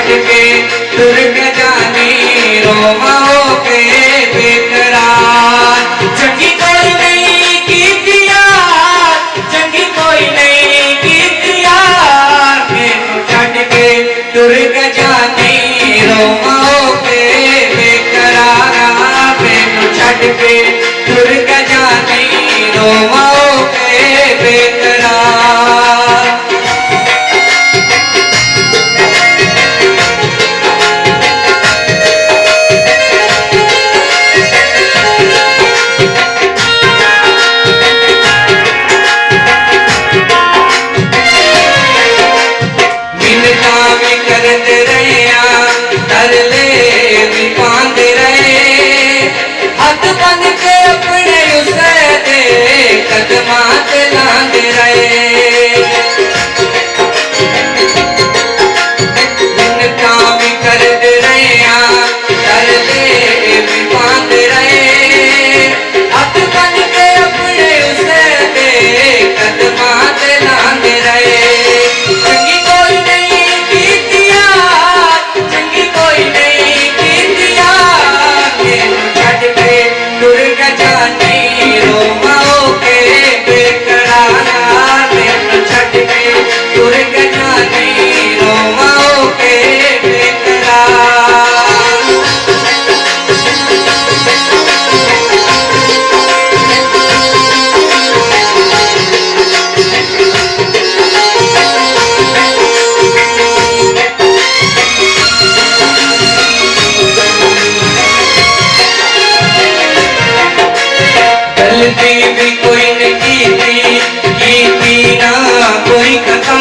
छड़ के तुर के जानी रोमा होके बेकरार। चंगी कोई नहीं कीती यार, चंगी कोई नहीं कीती यार, मैनू छड़ के तुर के जानी रोमा होके बेकरार। मैनू छड़ के तुर के जानी रोमा होके बेकरार। भी कोई नहीं कीती ना कोई कथा,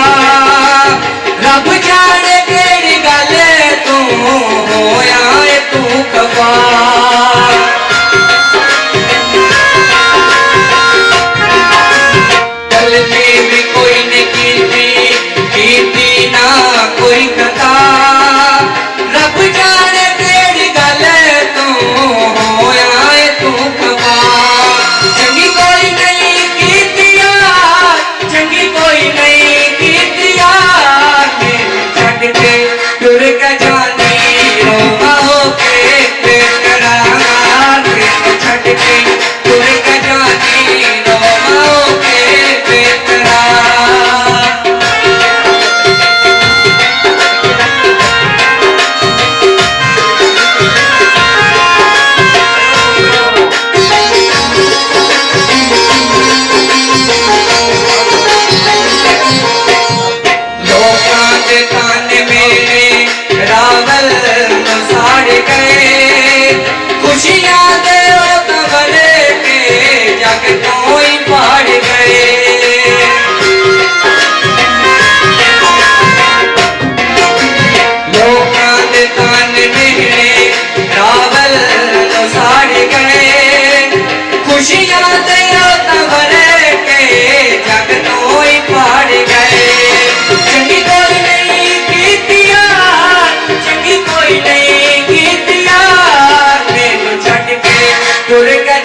रब जाने केड़ी गल तू होया तू खफा। गलती भी कोई नहीं कीती ना कोई कथा, रब जाने केड़ी गल तू होया तू खफा। चंगी कोई नहीं कीती यार, चंगी कोई नहीं कीती यार, मैनू छड़ के तुर के जानी रोमा होके बेकरार। मैनू छड़ के तुर के जानी रोमा होके बेकरार। खुशियां दे कबर के जग तो ही पड़ गए। लोकां दे कान मेरे रावल तो साड़ गए। खुशियां दे कबर के जग तो ही पड़ गए। चंगी कोई नहीं कीती यार, चंगी कोई नहीं कीती यार, मैनू छड़ के तुर के